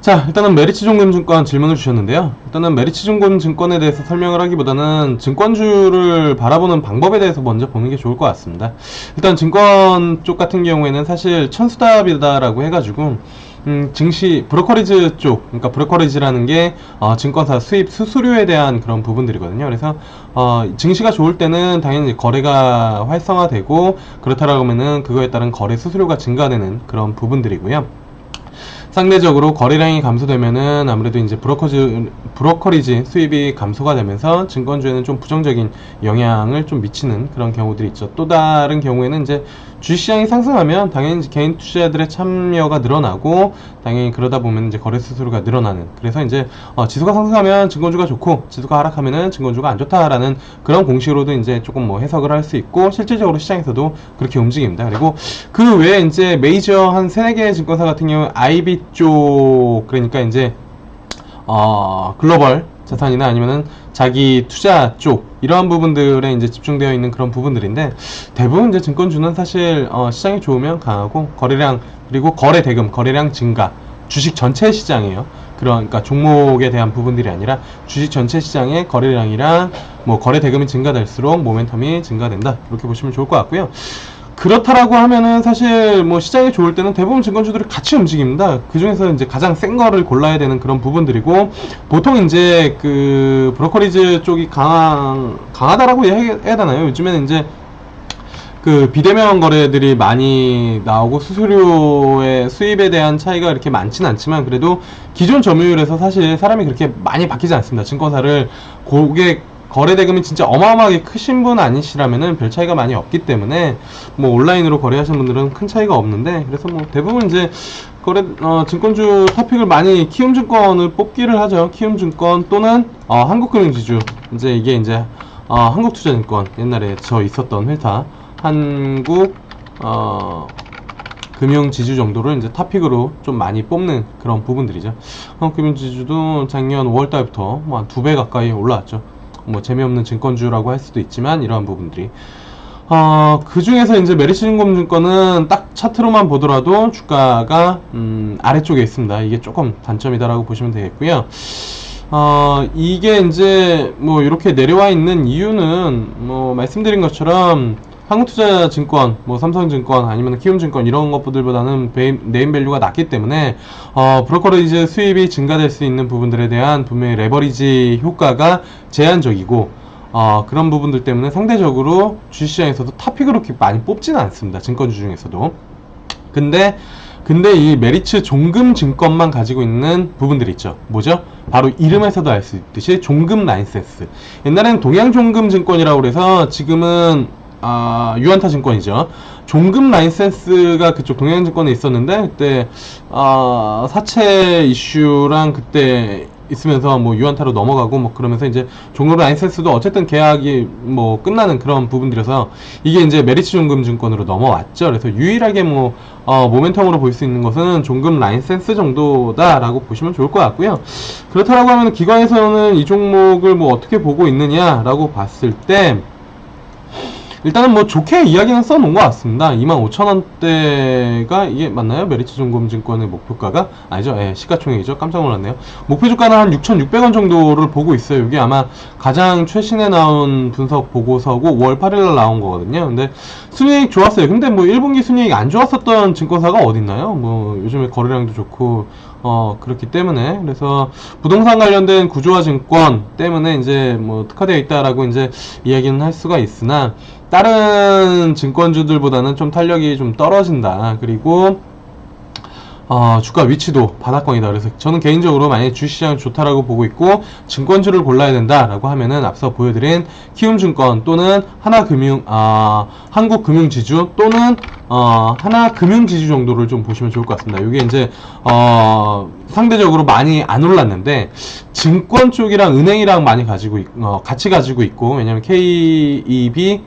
자, 일단은 메리츠증권증권 질문을 주셨는데요. 일단은 메리츠증권증권에 대해서 설명을 하기보다는 증권주를 바라보는 방법에 대해서 먼저 보는 게 좋을 것 같습니다. 일단 증권 쪽 같은 경우에는 사실 천수답이다라고 해가지고 증시 브로커리지 쪽, 그러니까 브로커리지라는 게 증권사 수입 수수료에 대한 그런 부분들이거든요. 그래서 증시가 좋을 때는 당연히 거래가 활성화되고, 그렇다라고 하면은 그거에 따른 거래 수수료가 증가되는 그런 부분들이고요. 상대적으로 거래량이 감소되면은 아무래도 이제 브로커리지 수입이 감소가 되면서 증권주에는 좀 부정적인 영향을 좀 미치는 그런 경우들이 있죠. 또 다른 경우에는 이제 주식시장이 상승하면 당연히 이제 개인 투자자들의 참여가 늘어나고, 당연히 그러다 보면 이제 거래 수수료가 늘어나는, 그래서 이제 지수가 상승하면 증권주가 좋고 지수가 하락하면은 증권주가 안 좋다라는 그런 공식으로도 이제 조금 뭐 해석을 할 수 있고, 실질적으로 시장에서도 그렇게 움직입니다. 그리고 그 외에 이제 메이저 한 3-4개의 증권사 같은 경우 IB 쪽, 그러니까 이제 글로벌 자산이나 아니면은 자기 투자 쪽, 이러한 부분들에 이제 집중되어 있는 그런 부분들인데, 대부분 이제 증권주는 사실 시장이 좋으면 강하고, 거래량, 그리고 거래 대금, 거래량 증가, 주식 전체 시장이에요. 그러니까 종목에 대한 부분들이 아니라 주식 전체 시장의 거래량이랑 뭐 거래 대금이 증가될수록 모멘텀이 증가된다, 이렇게 보시면 좋을 것 같고요. 그렇다라고 하면은 사실 뭐 시장이 좋을 때는 대부분 증권주들이 같이 움직입니다. 그 중에서 이제 가장 센 거를 골라야 되는 그런 부분들이고, 보통 이제 그 브로커리지 쪽이 강하다라고 해야 되나요? 요즘에는 이제 그 비대면 거래들이 많이 나오고, 수수료의 수입에 대한 차이가 이렇게 많지는 않지만, 그래도 기존 점유율에서 사실 사람이 그렇게 많이 바뀌지 않습니다. 증권사를 거래 대금이 진짜 어마어마하게 크신 분 아니시라면은 별 차이가 많이 없기 때문에, 뭐 온라인으로 거래하시는 분들은 큰 차이가 없는데, 그래서 뭐 대부분 이제 증권주 토픽을 많이 키움증권을 뽑기를 하죠. 키움증권 또는 한국금융지주, 이제 이게 이제 한국투자증권, 옛날에 저 있었던 회사 한국 금융지주 정도를 이제 토픽으로 좀 많이 뽑는 그런 부분들이죠. 한국금융지주도 작년 5월달부터 뭐 한 2배 가까이 올라왔죠. 뭐 재미없는 증권주라고 할 수도 있지만, 이러한 부분들이 그 중에서 이제 메리츠증권증권은 딱 차트로만 보더라도 주가가 아래쪽에 있습니다. 이게 조금 단점이다라고 보시면 되겠고요. 이게 이제 뭐 이렇게 내려와 있는 이유는 뭐 말씀드린 것처럼 한국투자증권, 뭐 삼성증권 아니면 키움증권 이런 것들보다는 네임밸류가 낮기 때문에 브로커리지 수입이 증가될 수 있는 부분들에 대한 분명히 레버리지 효과가 제한적이고, 그런 부분들 때문에 상대적으로 주식시장에서도 탑픽으로 그렇게 많이 뽑지는 않습니다. 증권주 중에서도. 근데 이 메리츠 종금증권만 가지고 있는 부분들이 있죠. 뭐죠? 바로 이름에서도 알 수 있듯이 종금 라이센스. 옛날에는 동양종금증권이라고 그래서, 지금은 유한타증권이죠. 종금 라이센스가 그쪽 동양증권에 있었는데, 그때 사채 이슈랑 그때 있으면서 뭐 유한타로 넘어가고 뭐 그러면서 이제 종금 라이센스도 어쨌든 계약이 뭐 끝나는 그런 부분들이어서 이게 이제 메리츠종금증권으로 넘어왔죠. 그래서 유일하게 뭐 모멘텀으로 볼 수 있는 것은 종금 라이센스 정도다라고 보시면 좋을 것 같고요. 그렇다라고 하면 기관에서는 이 종목을 뭐 어떻게 보고 있느냐라고 봤을 때, 일단은 뭐 좋게 이야기는 써놓은 것 같습니다. 25,000원대가 이게 맞나요? 메리츠증권의 목표가가? 아니죠. 예, 시가총액이죠. 깜짝 놀랐네요. 목표 주가는 한 6,600원 정도를 보고 있어요. 이게 아마 가장 최신에 나온 분석 보고서고 5월 8일날 나온 거거든요. 근데 순이익 좋았어요. 근데 뭐 1분기 순이익 안 좋았었던 증권사가 어딨나요? 뭐 요즘에 거래량도 좋고 그렇기 때문에, 그래서 부동산 관련된 구조화 증권 때문에 이제 뭐 특화되어 있다라고 이제 이야기는 할 수가 있으나, 다른 증권주들보다는 좀 탄력이 좀 떨어진다. 그리고 주가 위치도 바닥권이다. 그래서 저는 개인적으로 만약에 주식시장이 좋다라고 보고 있고 증권주를 골라야 된다라고 하면은 앞서 보여드린 키움증권 또는 한국금융지주 또는 하나금융지주 정도를 좀 보시면 좋을 것 같습니다. 이게 이제 상대적으로 많이 안 올랐는데, 증권 쪽이랑 은행이랑 많이 같이 가지고 있고, 왜냐면 KEB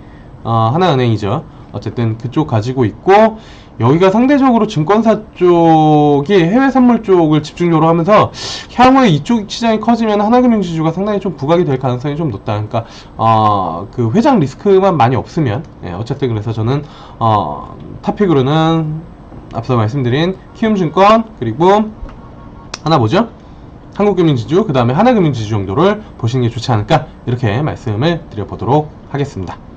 하나은행이죠. 어쨌든 그쪽 가지고 있고, 여기가 상대적으로 증권사 쪽이 해외 선물 쪽을 집중적으로 하면서 향후에 이쪽 시장이 커지면 하나금융지주가 상당히 좀 부각이 될 가능성이 좀 높다. 그러니까 그 회장 리스크만 많이 없으면, 어쨌든 그래서 저는 탑픽으로는 앞서 말씀드린 키움증권 그리고 하나 뭐죠? 한국금융지주, 그 다음에 하나금융지주 정도를 보시는 게 좋지 않을까, 이렇게 말씀을 드려보도록 하겠습니다.